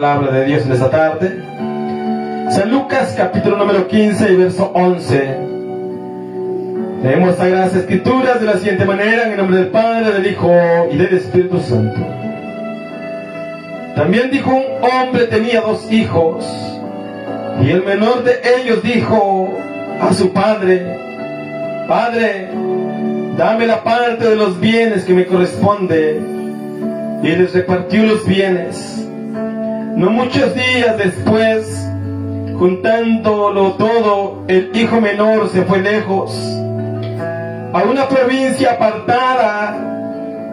Palabra de Dios en esta tarde. San Lucas capítulo número 15 y verso 11. Leemos Sagradas Escrituras de la siguiente manera: en el nombre del Padre, del Hijo y del Espíritu Santo. También dijo: un hombre tenía 2 hijos, y el menor de ellos dijo a su padre: Padre, dame la parte de los bienes que me corresponde. Y les repartió los bienes. No muchos días después, juntándolo todo, el hijo menor se fue lejos, a una provincia apartada,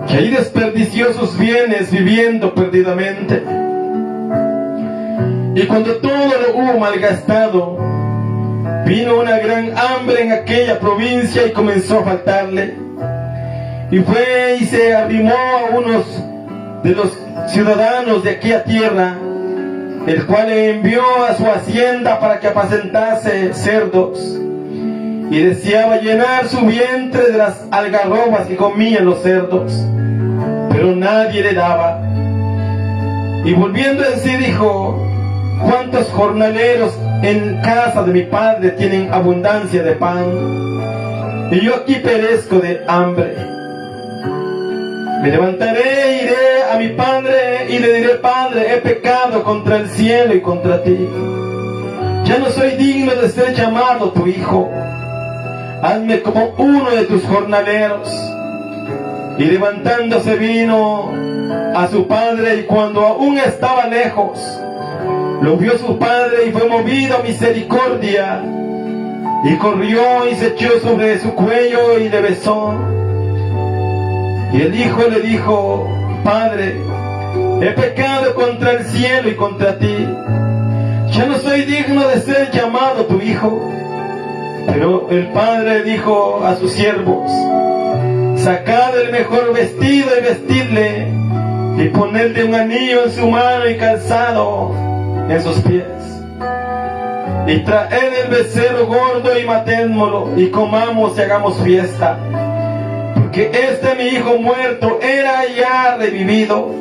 que ahí desperdició sus bienes viviendo perdidamente. Y cuando todo lo hubo malgastado, vino una gran hambre en aquella provincia y comenzó a faltarle. Y fue y se arrimó a unos de los ciudadanos de aquella tierra, el cual le envió a su hacienda para que apacentase cerdos, y deseaba llenar su vientre de las algarrobas que comían los cerdos, pero nadie le daba. Y volviendo en sí dijo: ¿cuántos jornaleros en casa de mi padre tienen abundancia de pan, y yo aquí perezco de hambre? Me levantaré, iré a mi padre y le diré: Padre, he pecado contra el cielo y contra ti. Ya no soy digno de ser llamado tu hijo. Hazme como uno de tus jornaleros. Y levantándose vino a su padre, y cuando aún estaba lejos, lo vio su padre y fue movido a misericordia, y corrió y se echó sobre su cuello y le besó. Y el hijo le dijo: Padre, he pecado contra el cielo y contra ti. Ya no soy digno de ser llamado tu hijo. Pero el padre dijo a sus siervos: sacad el mejor vestido y vestidle, y ponedle un anillo en su mano y calzado en sus pies. Y traed el becerro gordo y matémoslo, y comamos y hagamos fiesta. Que mi hijo muerto era ya revivido,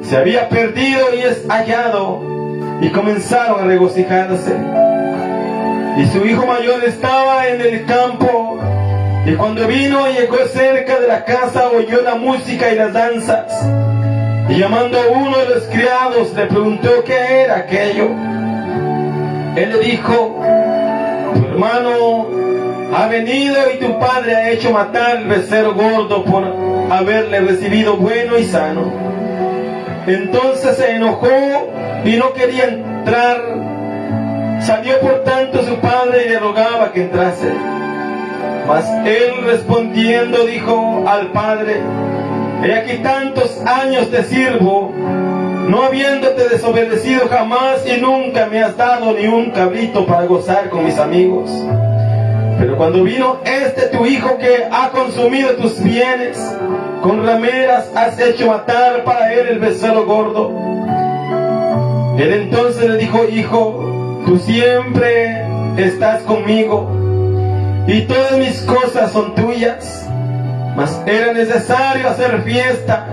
se había perdido y es hallado. Y comenzaron a regocijarse. Y su hijo mayor estaba en el campo, y cuando vino y llegó cerca de la casa, oyó la música y las danzas. Y llamando a uno de los criados, le preguntó qué era aquello. Él le dijo: tu hermano ha venido y tu padre ha hecho matar el becerro gordo por haberle recibido bueno y sano. Entonces se enojó y no quería entrar. Salió por tanto su padre y le rogaba que entrase. Mas él respondiendo dijo al padre: he aquí tantos años te sirvo, no habiéndote desobedecido jamás, y nunca me has dado ni un cabrito para gozar con mis amigos. Pero cuando vino tu hijo que ha consumido tus bienes, con rameras has hecho matar para él el becerro gordo. Él entonces le dijo: hijo, tú siempre estás conmigo, y todas mis cosas son tuyas. Mas era necesario hacer fiesta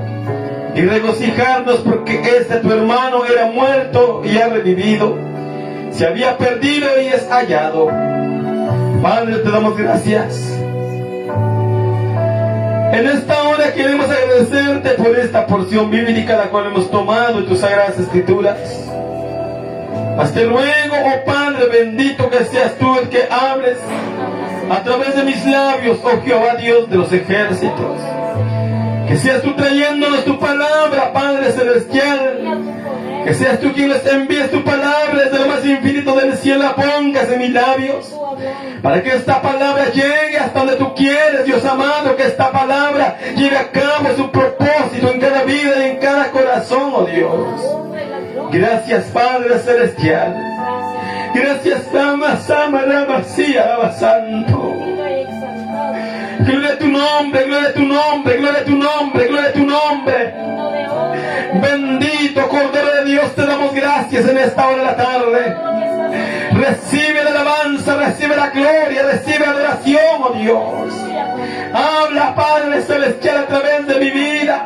y regocijarnos, porque tu hermano era muerto y ha revivido, se había perdido y es hallado. Padre, te damos gracias. En esta hora queremos agradecerte por esta porción bíblica la cual hemos tomado en tus Sagradas Escrituras. Mas te ruego, oh Padre bendito, que seas tú el que hables a través de mis labios, oh Jehová Dios de los ejércitos. Que seas tú trayéndonos tu palabra, Padre celestial. Que seas tú quien les envíes tu palabra desde lo más infinito del cielo, la pongas en mis labios, para que esta palabra llegue hasta donde tú quieres, Dios amado. Que esta palabra lleve a cabo su propósito en cada vida y en cada corazón, oh Dios. Gracias, Padre celestial. Gracias, Sama, Rama, Santo. Gloria a tu nombre, gloria a tu nombre, gloria a tu nombre, gloria a tu nombre. Bendito Cordero de Dios, te damos gracias en esta hora de la tarde. Recibe la alabanza, recibe la gloria, recibe la adoración, oh Dios. Habla, Padre celestial, a través de mi vida.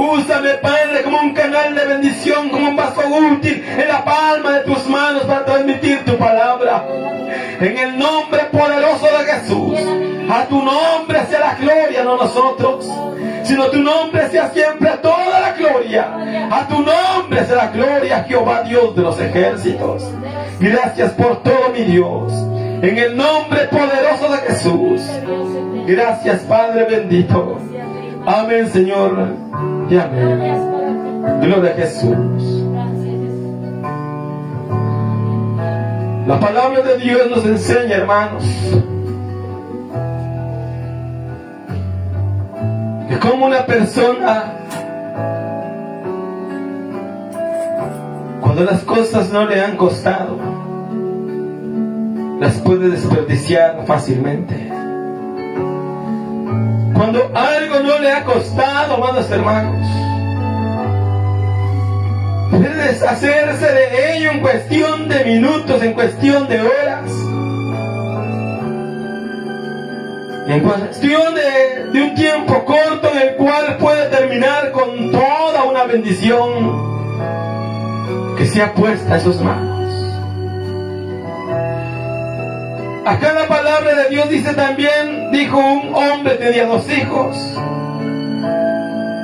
Úsame, Padre, como un canal de bendición, como un vaso útil en la palma de tus manos para transmitir tu palabra. En el nombre poderoso de Jesús. A tu nombre sea la gloria, no nosotros, sino tu nombre sea siempre toda la gloria. A tu nombre sea la gloria, Jehová Dios de los ejércitos. Gracias por todo, mi Dios. En el nombre poderoso de Jesús. Gracias, Padre bendito. Amén, Señor. Y amén. Gloria a Jesús. La palabra de Dios nos enseña, hermanos, que como una persona, cuando las cosas no le han costado, las puede desperdiciar fácilmente. Cuando algo no le ha costado, amados hermanos, puede deshacerse de ello en cuestión de minutos, en cuestión de horas, en cuestión de un tiempo corto en el cual puede terminar con toda una bendición que se ha puesto en sus manos. Acá la palabra de Dios dice también, dijo un hombre tenía 2 hijos,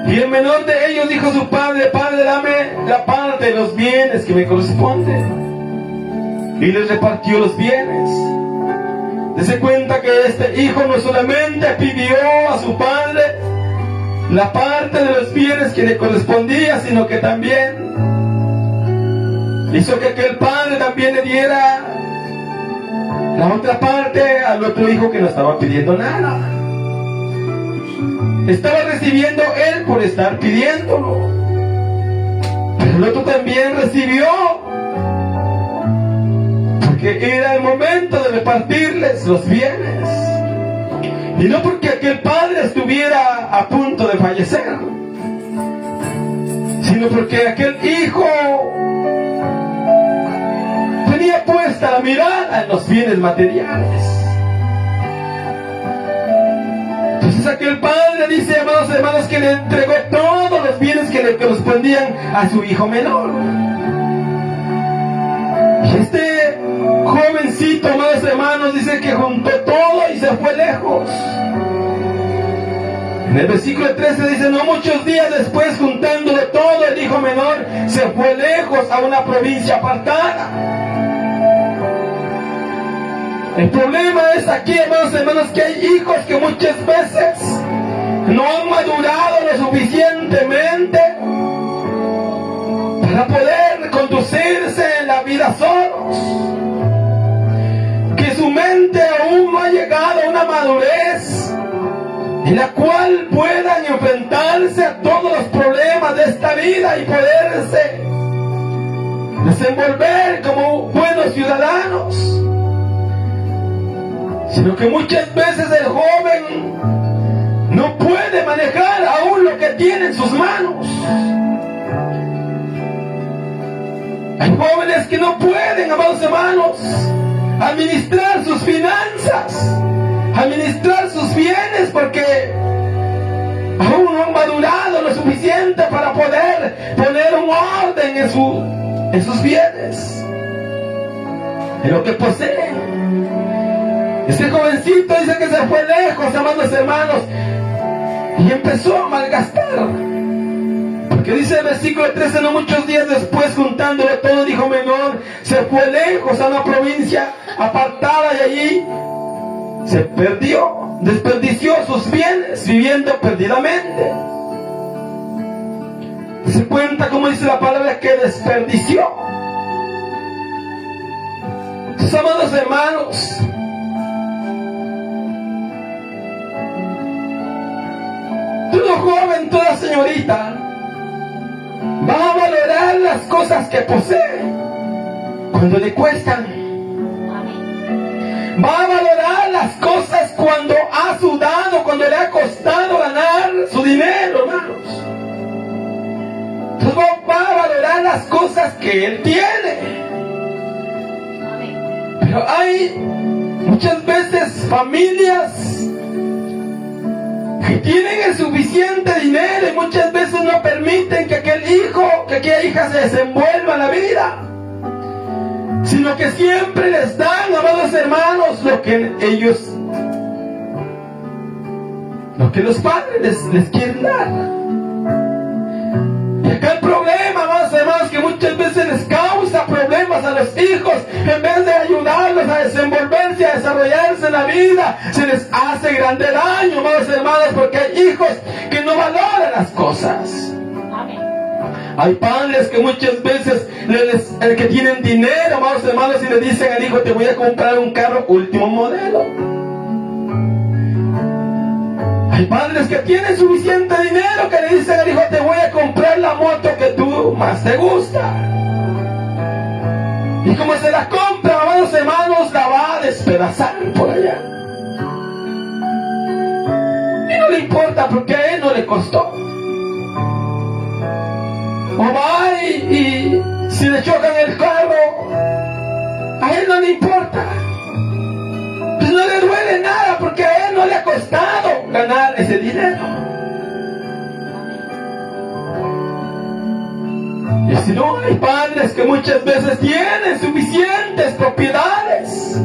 y el menor de ellos dijo a su padre: Padre, dame la parte de los bienes que me corresponde. Y les repartió los bienes. Dese cuenta que este hijo no solamente pidió a su padre la parte de los bienes que le correspondía, sino que también hizo que aquel padre también le diera la otra parte al otro hijo que no estaba pidiendo nada. Estaba recibiendo él por estar pidiéndolo, pero el otro también recibió, porque era el momento de repartirles los bienes, y no porque aquel padre estuviera a punto de fallecer, sino porque aquel hijo tenía puesta la mirada en los bienes materiales. Entonces aquel padre dice, amados hermanos, que le entregó todos los bienes que le correspondían a su hijo menor. Y este jovencito, amados hermanos, dice que juntó todo y se fue lejos. En el versículo 13 dice: no muchos días después, juntándolo todo, el hijo menor se fue lejos a una provincia apartada. El problema es aquí, hermanos, que hay hijos que muchas veces no han madurado lo suficientemente para poder conducirse en la vida solos, que su mente aún no ha llegado a una madurez en la cual puedan enfrentarse a todos los problemas de esta vida y poderse desenvolver como buenos ciudadanos, sino que muchas veces el joven no puede manejar aún lo que tiene en sus manos. Hay jóvenes que no pueden, amados hermanos, administrar sus finanzas, administrar sus bienes, porque aún no han madurado lo suficiente para poder poner un orden en sus bienes, en lo que poseen. Este jovencito dice que se fue lejos, amados hermanos, y empezó a malgastar. Porque dice el versículo 13: no muchos días después, juntándolo todo, el hijo menor se fue lejos a una provincia apartada, y allí se perdió, desperdició sus bienes, viviendo perdidamente. Se cuenta, como dice la palabra, que desperdició. Sus amados hermanos, todo joven, toda señorita va a valorar las cosas que posee cuando le cuestan. Va a valorar las cosas cuando ha sudado, cuando le ha costado ganar su dinero, hermanos. Entonces va a valorar las cosas que él tiene. Pero hay muchas veces familias que tienen el suficiente dinero y muchas veces no permiten que aquel hijo, que aquella hija se desenvuelva en la vida, sino que siempre les dan, amados hermanos, lo que los padres les quieren dar. Y acá el problema, amados hermanos, que muchas veces les causa problemas a los hijos, en vez de ayudarlos a desenvolverse, a desarrollarse en la vida, se les hace grande daño, amados hermanos, porque hay hijos que no valoran las cosas. Hay padres que muchas veces que tienen dinero, amados hermanos, y le dicen al hijo: te voy a comprar un carro último modelo. Hay padres que tienen suficiente dinero que le dicen al hijo: te voy a comprar la moto que tú más te gusta. Y como se la compra, amados hermanos, la va a despedazar por allá. Y no le importa porque a él no le costó. O va y si le chocan el carro, a él no le importa. Pues no le duele nada porque a él no le ha costado ganar ese dinero. Y si no, hay padres que muchas veces tienen suficientes propiedades,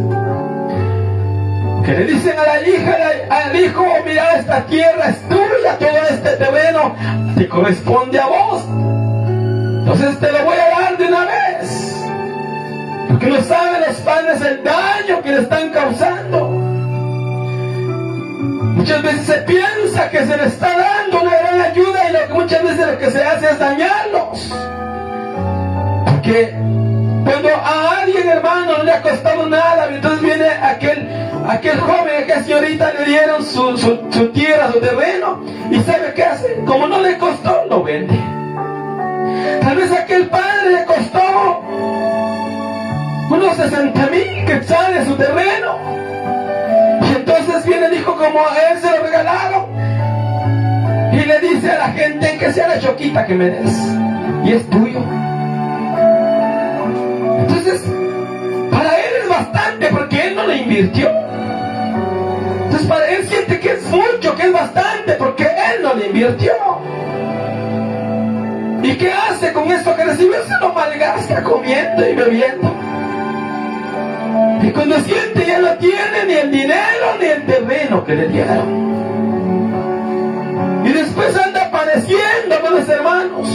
que le dicen a la hija, al hijo: mira, esta tierra es tuya, todo este terreno te corresponde a vos. Entonces te lo voy a dar de una vez. Porque no saben los padres el daño que le están causando. Muchas veces se piensa que se le está dando una gran ayuda, y muchas veces lo que se hace es dañarlos. Porque cuando a alguien, hermano, no le ha costado nada, entonces viene aquel joven, aquella señorita, le dieron su tierra, su terreno, y ¿sabe qué hace? Como no le costó, lo vende. Tal vez a aquel padre le costó unos 60,000 quetzales su terreno, y entonces viene el hijo, como a él se lo regalaron, y le dice a la gente: que sea la choquita que me des, y es tuyo. Entonces, para él es bastante porque él no le invirtió. Entonces, para él siente que es mucho, que es bastante porque él no le invirtió. ¿Y qué hace con esto que recibió? Se lo malgasta comiendo y bebiendo. Y cuando siente, ya no tiene ni el dinero ni el terreno que le dieron. Y después anda padeciendo, amados hermanos.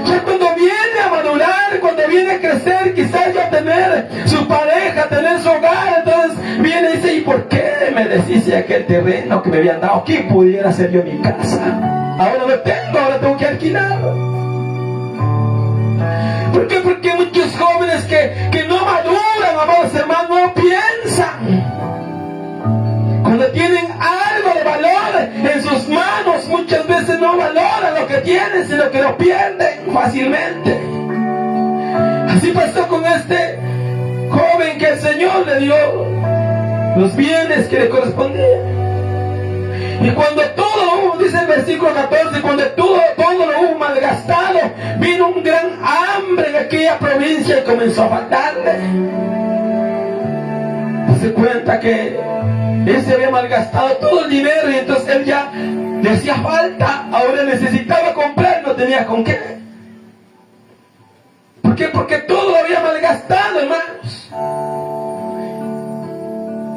Ya cuando viene a madurar, cuando viene a crecer, quizás ya tener su pareja, tener su hogar, entonces viene y dice: ¿y por qué me deshice aquel terreno que me habían dado? ¿Quién pudiera ser yo mi casa? Ahora no tengo, ahora tengo que alquilar. ¿Por qué? Porque muchos jóvenes que no maduran, amados hermanos, no piensan. Cuando tienen algo de valor en sus manos, muchas veces no valoran lo que tienen, sino que lo pierden fácilmente. Así pasó con este joven, que el Señor le dio los bienes que le correspondían. Y cuando todo, dice el versículo 14, cuando todo lo hubo malgastado, vino un gran hambre en aquella provincia y comenzó a faltarle. Se cuenta que él se había malgastado todo el dinero, y entonces él ya le hacía falta, ahora necesitaba comprar, no tenía con qué. ¿Por qué? Porque todo lo había malgastado, hermanos.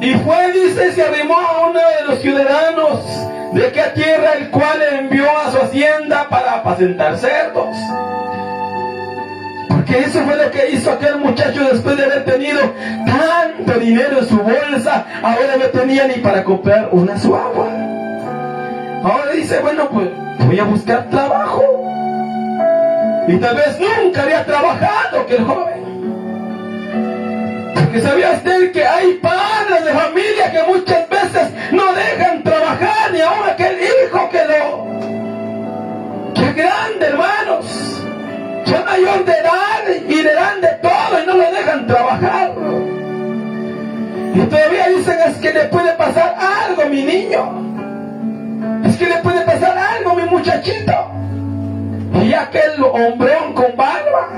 Y fue, dice, se arrimó a uno de los ciudadanos de aquella tierra, el cual envió a su hacienda para apacentar cerdos. Porque eso fue lo que hizo aquel muchacho después de haber tenido tanto dinero en su bolsa. Ahora no tenía ni para comprar una su agua. Ahora dice: bueno, pues voy a buscar trabajo. Y tal vez nunca había trabajado aquel joven. Porque sabía usted que hay padres de familia que muchas veces no dejan trabajar, ni aún aquel hijo que es grande, hermanos, ya mayor de edad, y le dan de todo y no lo dejan trabajar. Y todavía dicen: es que le puede pasar algo, mi niño, es que le puede pasar algo, mi muchachito. Y aquel hombrón con barba,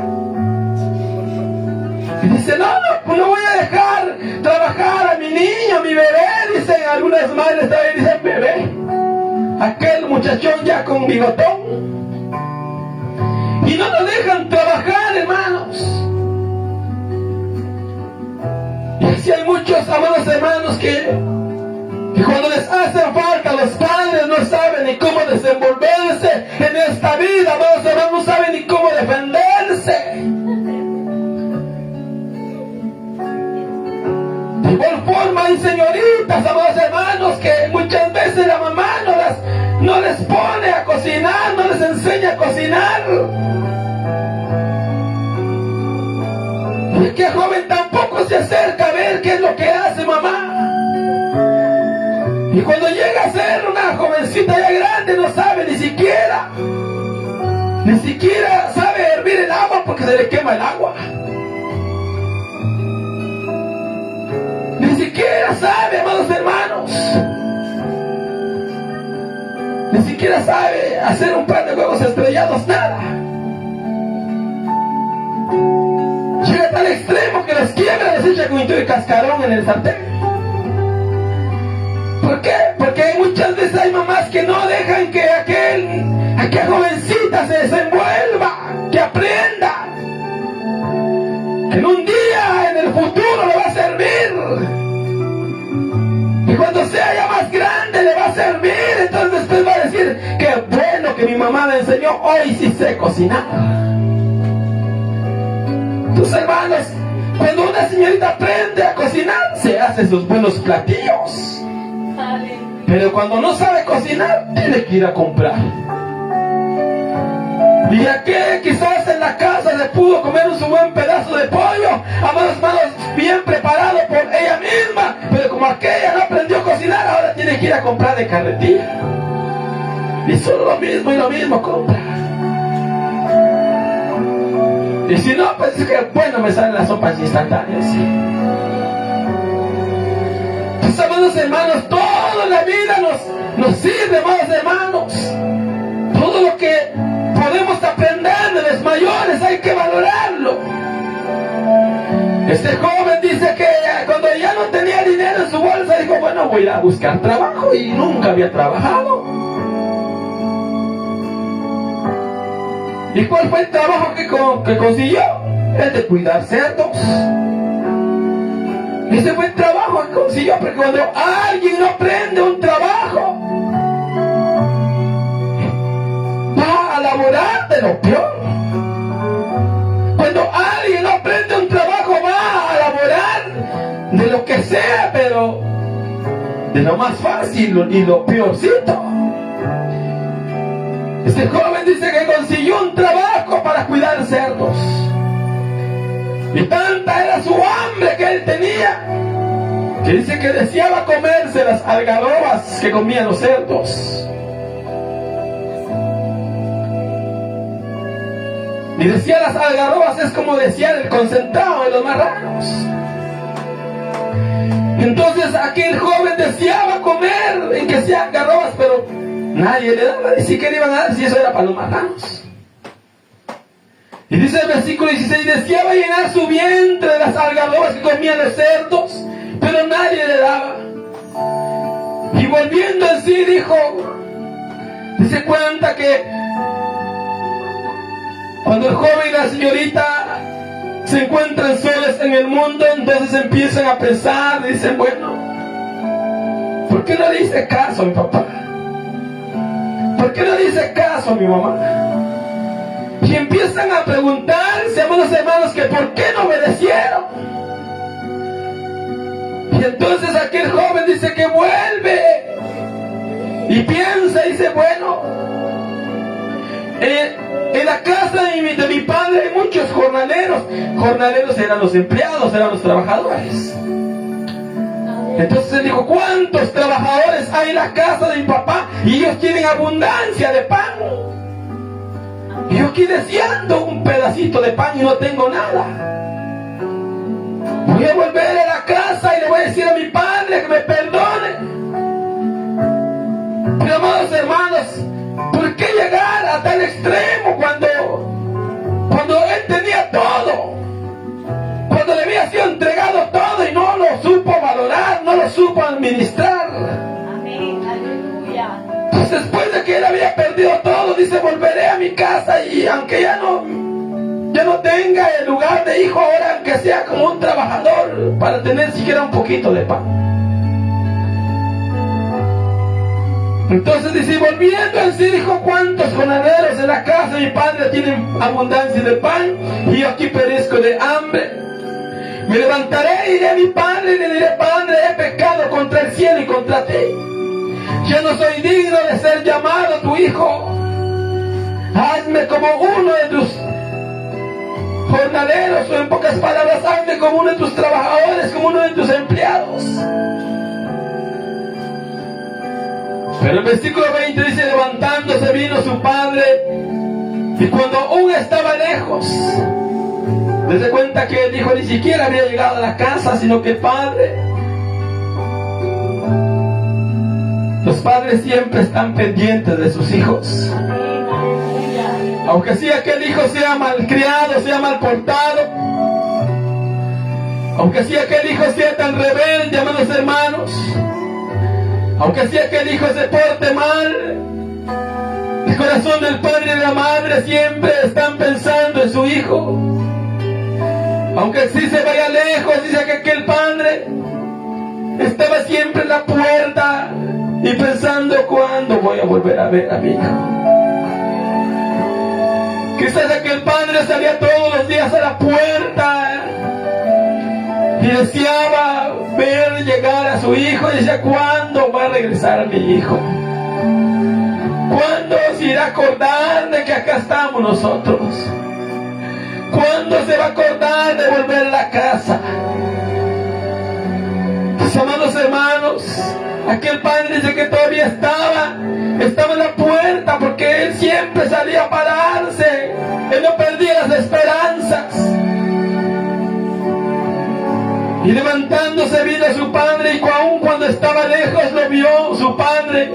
y dice: no, pues no voy a dejar trabajar a mi niño, a mi bebé. Dicen algunas madres también, dicen bebé. aquel muchachón ya con bigotón. Y no nos dejan trabajar, hermanos. Y así hay muchos amados hermanos que cuando les hacen falta, los padres no saben ni cómo desenvolverse en esta vida, amados hermanos, no saben ni cómo defenderse. De igual forma hay señoritas, amados hermanos, que muchas veces la mamá no les pone a cocinar, no les enseña a cocinar. Y es que el joven tampoco se acerca a ver qué es lo que hace mamá. Y cuando llega a ser una jovencita ya grande, no sabe ni siquiera sabe hervir el agua porque se le quema el agua. Ni siquiera sabe, amados hermanos. Ni siquiera sabe hacer un par de huevos estrellados, nada. Llega a tal extremo que les quiebra, les echa con de cascarón en el sartén. ¿Por qué? Porque muchas veces hay mamás que no dejan que aquella jovencita se desenvuelva, que aprenda, que en un día, en el futuro le va a servir. Y cuando sea ya más grande le va a servir. Entonces después va a decir, qué bueno que mi mamá me enseñó, hoy sí sé cocinar. Tus hermanos, cuando una señorita aprende a cocinar, se hace sus buenos platillos. Pero cuando no sabe cocinar, tiene que ir a comprar. Y aquel quizás en la casa le pudo comer un buen pedazo de pollo, amados hermanos, bien preparado por ella misma, pero como aquella no aprendió a cocinar, ahora tiene que ir a comprar de carretilla. Y solo lo mismo compra. Y si no, pues es que bueno, me salen las sopas instantáneas. Pues, amados hermanos, toda la vida nos sirve, amados hermanos. Todo lo que podemos aprender de los mayores hay que valorarlo. Este joven dice que cuando ya no tenía dinero en su bolsa, dijo, bueno, voy a ir a buscar trabajo, y nunca había trabajado. ¿Y cuál fue el trabajo que consiguió? El de cuidar cerdos. Ese fue el trabajo que consiguió, porque cuando alguien no aprende un trabajo, va a laborar de lo peor. Cuando alguien no aprende un trabajo, va a laborar de lo que sea, pero de lo más fácil y lo peorcito. Este joven dice que consiguió un trabajo para cuidar cerdos. Y tanta era su hambre que él tenía, que dice que deseaba comerse las algarrobas que comían los cerdos. Y decía, las algarrobas es como desear el concentrado de los marranos. Entonces aquel joven deseaba comer en que sea algarrobas, pero nadie le daba, ni siquiera iban a dar si eso era para los marranos. Y dice el versículo 16, deseaba llenar su vientre de las algarrobas que comían los cerdos, pero nadie le daba. Y volviendo en sí dice cuenta que cuando el joven y la señorita se encuentran solos en el mundo, entonces empiezan a pensar, dicen, bueno, ¿por qué no le hice caso a mi papá? ¿Por qué no le hice caso a mi mamá? Y empiezan a preguntarse, amados hermanos, que por qué no obedecieron. Y entonces aquel joven dice que vuelve y piensa y dice, bueno, en la casa de mi padre hay muchos jornaleros. Jornaleros eran los empleados, eran los trabajadores. Entonces él dijo, ¿cuántos trabajadores hay en la casa de mi papá? Y ellos tienen abundancia de pan. Y yo aquí deseando un pedacito de pan y no tengo nada. Voy a volver a la casa y le voy a decir a mi padre que me perdone. Pero, amados hermanos, ¿por qué llegar a tal extremo cuando él tenía todo? Cuando le había sido entregado todo y no lo supo valorar, no lo supo administrar. Amén, aleluya. Pues después de que él había perdido todo, dice, volveré a mi casa y aunque ya no tenga el lugar de hijo, ahora aunque sea como un trabajador para tener siquiera un poquito de pan. Entonces dice, volviendo en sí, dijo, ¿cuántos jornaleros en la casa de mi padre tienen abundancia de pan y yo aquí perezco de hambre? Me levantaré, iré a mi padre y le diré, Padre, he pecado contra el cielo y contra ti. Yo no soy digno de ser llamado tu hijo. Hazme como uno de tus jornaleros, o en pocas palabras, hazme como uno de tus trabajadores, como uno de tus empleados. Pero el versículo 20 dice, levantándose vino su padre, y cuando aún estaba lejos, desde cuenta que el hijo ni siquiera había llegado a la casa, sino que el padre, los padres siempre están pendientes de sus hijos. Aunque sí aquel hijo sea malcriado, sea mal portado, aunque sí aquel hijo sea tan rebelde, amados hermanos, aunque sí aquel hijo se porte mal, el corazón del padre y de la madre siempre están pensando en su hijo. Aunque sí se vaya lejos, dice que aquel padre estaba siempre en la puerta y pensando, ¿cuándo voy a volver a ver a mi hijo? Quizás aquel padre salía todos los días a la puerta y deseaba ver llegar a su hijo y decía, ¿cuándo va a regresar mi hijo? ¿Cuándo se irá a acordar de que acá estamos nosotros? ¿Cuándo se va a acordar de volver a la casa? Pues, amados hermanos, aquel padre dice que todavía estaba en la puerta, porque él siempre salía a pararse, él no perdía las esperanzas. Y levantándose vino su padre, y aún cuando estaba lejos lo vio su padre,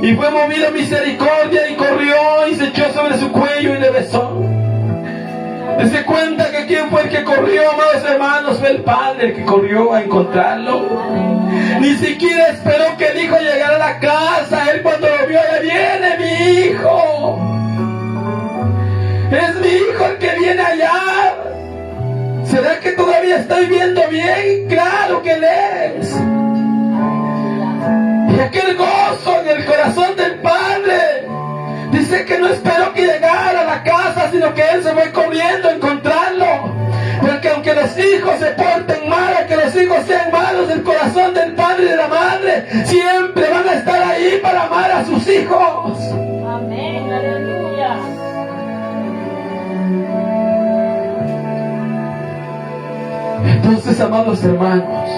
y fue movido a misericordia, y corrió y se echó sobre su cuello y le besó. ¿Se cuenta que quién fue el que corrió, amados hermanos? Fue el padre el que corrió a encontrarlo. Ni siquiera esperó que el hijo llegara a la casa. Él cuando lo vio, ya viene mi hijo. Es mi hijo el que viene allá. ¿Será que todavía estoy viendo bien? Claro que él es. Y aquel gozo en el corazón del padre, dice que no esperó que llegara a la casa, sino que él se fue corriendo a encontrarlo. Porque aunque los hijos se porten mal, aunque los hijos sean malos, el corazón del padre y de la madre siempre van a estar ahí para amar a sus hijos. Amén, aleluya. Entonces, amados hermanos,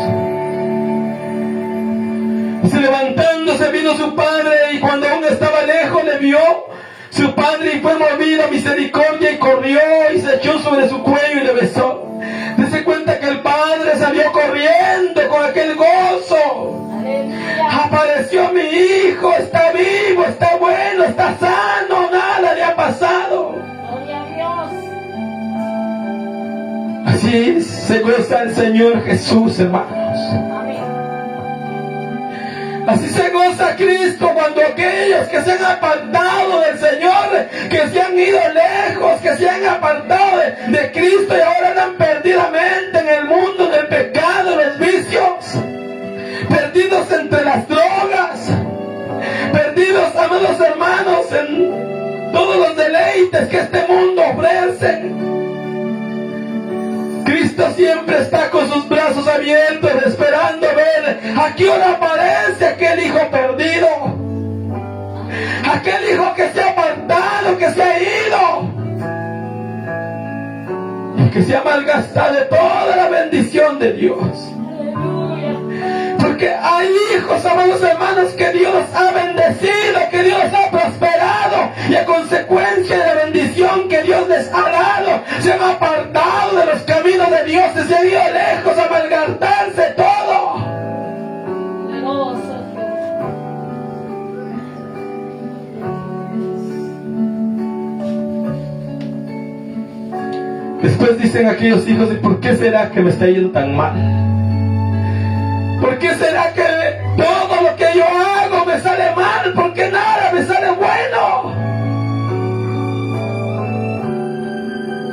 levantándose vino su padre, y cuando aún estaba lejos le vio su padre, y fue movido a misericordia, y corrió y se echó sobre su cuello y le besó. Dese cuenta que el padre salió corriendo con aquel gozo. Aleluya. Apareció mi hijo, está vivo, está bueno, está sano, nada le ha pasado. Gloria a Dios. Así se goza el Señor Jesús, hermanos. Así se goza Cristo cuando aquellos que se han apartado del Señor, que se han ido lejos, que se han apartado de Cristo y ahora andan perdidamente en el mundo del pecado, los vicios, perdidos entre las drogas, perdidos, amados hermanos, en todos los deleites que este mundo ofrece. Cristo siempre está con sus brazos abiertos, esperando ver a qué hora aparece aquel hijo perdido, aquel hijo que se ha apartado, que se ha ido, y que se ha malgastado de toda la bendición de Dios. Porque hay hijos, amados hermanos, que Dios ha bendecido, que Dios ha prosperado, y a consecuencia de la bendición que Dios les ha dado, se han apartado de los caminos de Dios y se han ido lejos a malgastarse todo. Después dicen aquellos hijos, ¿y por qué será que me está yendo tan mal? ¿Por qué será que todo todo lo que yo hago me sale mal, porque nada me sale bueno.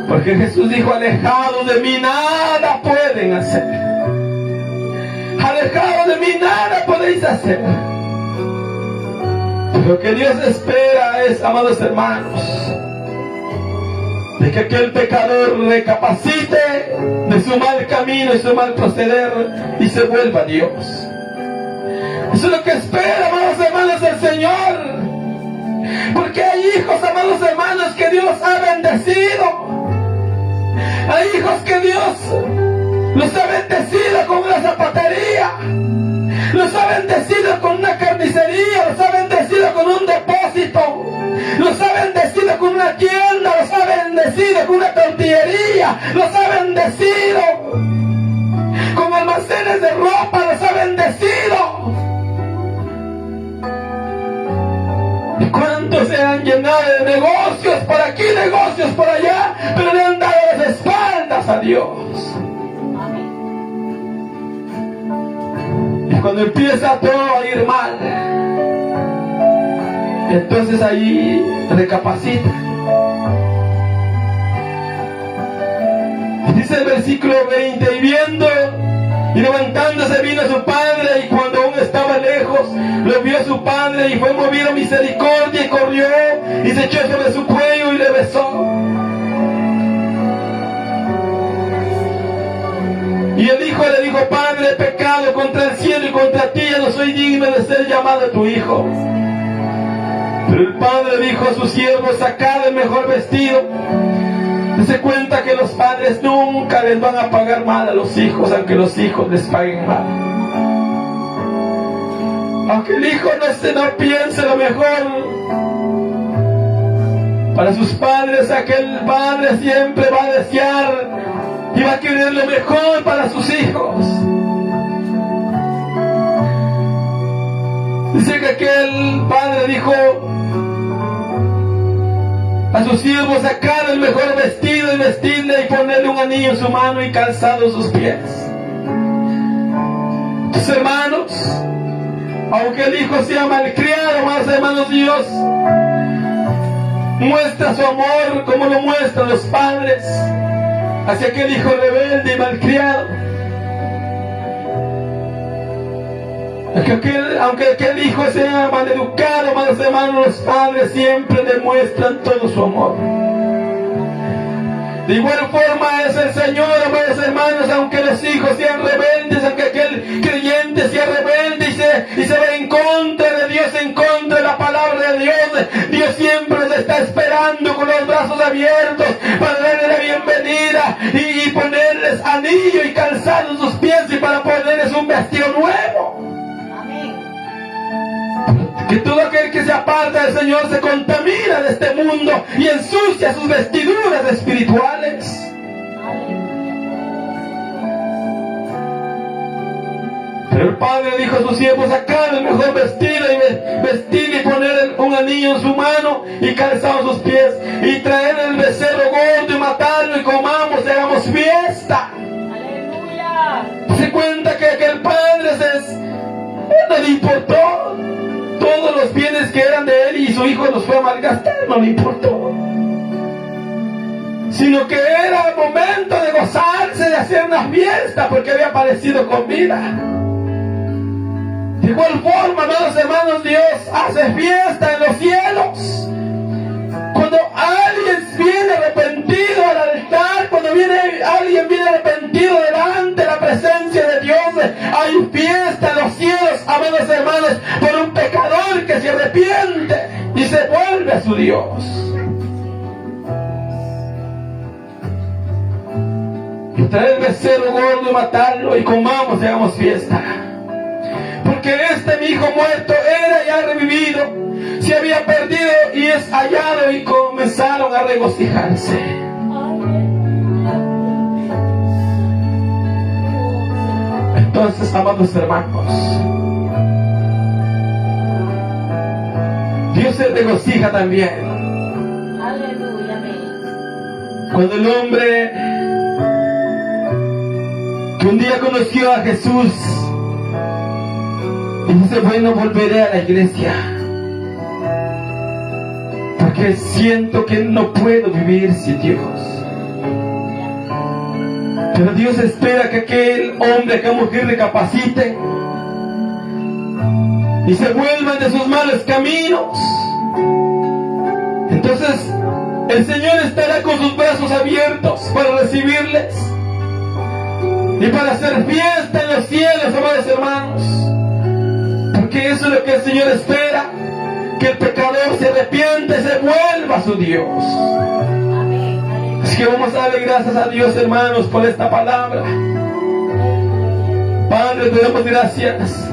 Porque Jesús dijo, alejados de mí nada pueden hacer. Alejados de mí nada podéis hacer. Lo que Dios espera es, amados hermanos, de que aquel pecador recapacite de su mal camino y su mal proceder y se vuelva a Dios. Eso es lo que espera, amados hermanos, el Señor. Porque hay hijos, amados hermanos, que Dios ha bendecido. Hay hijos que Dios los ha bendecido con una zapatería, los ha bendecido con una carnicería, los ha bendecido con un depósito, los ha bendecido con una tienda, los ha bendecido con una tortillería, los ha bendecido con almacenes de ropa, los ha bendecido. ¿Y cuántos se han llenado de negocios por aquí, negocios por allá, pero le han dado las espaldas a Dios? Y cuando empieza todo a ir mal, entonces ahí recapacita. Dice el versículo 20, y viendo y levantándose vino a su padre, y cuando aún estaba lejos, lo vio a su padre, y fue movido a misericordia, y corrió, y se echó sobre su cuello, y le besó. Y el hijo le dijo, Padre, he pecado contra el cielo y contra ti, ya no soy digno de ser llamado tu hijo. Pero el padre dijo a sus siervos, sacad el mejor vestido. Se cuenta que los padres nunca les van a pagar mal a los hijos, aunque los hijos les paguen mal. Aunque el hijo no piense lo mejor para sus padres, aquel padre siempre va a desear y va a querer lo mejor para sus hijos. Dice que aquel padre dijo a sus siervos, sacar el mejor vestido y vestirle y ponerle un anillo en su mano y calzado en sus pies. Tus hermanos, aunque el hijo sea malcriado, más hermanos, Dios muestra su amor como lo muestran los padres hacia aquel hijo rebelde y malcriado. Aunque aquel hijo sea maleducado, más hermanos, los padres siempre demuestran todo su amor. De igual forma es el Señor, amados hermanos, aunque los hijos sean rebeldes, aunque aquel creyente sea rebelde y se va en contra de Dios, en contra de la palabra de Dios, Dios siempre les está esperando con los brazos abiertos para darle la bienvenida y ponerles anillo y calzado en sus pies y para ponerles un vestido nuevo. Que todo aquel que se aparta del Señor se contamina de este mundo y ensucia sus vestiduras espirituales. Pero el padre dijo a sus siervos, sacad el mejor vestido y vestir y poner un anillo en su mano y calzado en sus pies y traer el becerro gordo y matarlo y comamos y hagamos fiesta. Aleluya. Se cuenta que aquel padre no le importó. Todos los bienes que eran de él y su hijo los fue a malgastar, no le importó. Sino que era momento de gozarse, de hacer una fiesta, porque había aparecido con vida. De igual forma, amados hermanos, Dios hace fiesta en los cielos. Cuando alguien viene arrepentido al altar, cuando alguien viene arrepentido delante de la presencia de Dios, hay fiesta en los cielos, amados hermanos, por un pecador que se arrepiente y se vuelve a su Dios. Y traer el becerro gordo y matarlo y comamos y hagamos fiesta. Porque mi hijo muerto era ya revivido, se había perdido y es hallado, y comenzaron a regocijarse. Entonces, amados hermanos, Dios se regocija también. Aleluya, amén. Cuando el hombre que un día conoció a Jesús Y dice, bueno, volveré a la iglesia, porque siento que no puedo vivir sin Dios. Pero Dios espera que aquel hombre, aquella mujer recapaciten y se vuelvan de sus malos caminos. Entonces el Señor estará con sus brazos abiertos para recibirles y para hacer fiesta en los cielos, amados hermanos. Porque eso es lo que el Señor espera, que el pecador se arrepienta y se vuelva a su Dios. Así que vamos a darle gracias a Dios, hermanos, por esta palabra. Padre, te damos gracias.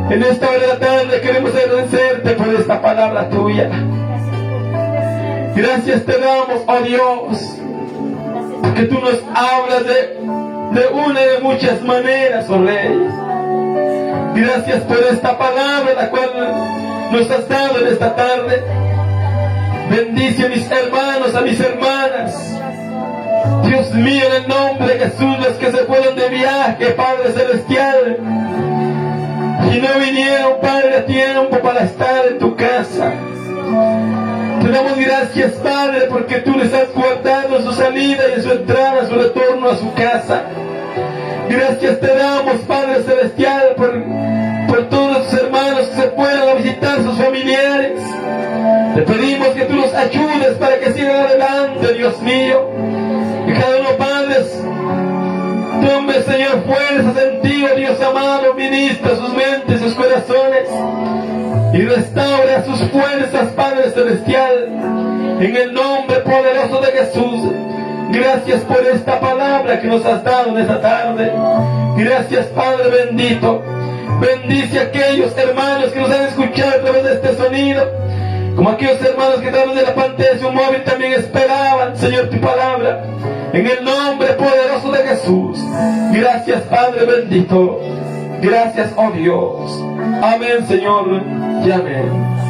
En esta hora de la tarde queremos agradecerte por esta palabra tuya. Gracias te damos, oh Dios, porque tú nos hablas de una y de muchas maneras, oh Rey. Gracias por esta palabra la cual nos has dado en esta tarde. Bendice a mis hermanos, a mis hermanas. Dios mío, en el nombre de Jesús, los que se fueron de viaje, Padre Celestial, y no vinieron, Padre, a tiempo para estar en tu casa. Te damos gracias, Padre, porque tú les has guardado en su salida y en su entrada, en su retorno a su casa. Gracias te damos, Padre Celestial, por todos los hermanos que se fueron a visitar a sus familiares. Te pedimos que tú los ayudes para que sigan adelante, Dios mío. Que cada uno, Padre, tome, Señor, fuerzas en ti, oh Dios amado, ministra sus mentes, sus corazones, y restaura sus fuerzas, Padre Celestial, en el nombre poderoso de Jesús. Gracias por esta palabra que nos has dado en esta tarde. Gracias, Padre bendito. Bendice a aquellos hermanos que nos han escuchado a través de este sonido, como aquellos hermanos que a través de la pantalla de su móvil también esperaban, Señor, tu palabra. En el nombre poderoso de Jesús. Gracias, Padre bendito. Gracias, oh Dios. Amén, Señor, y amén.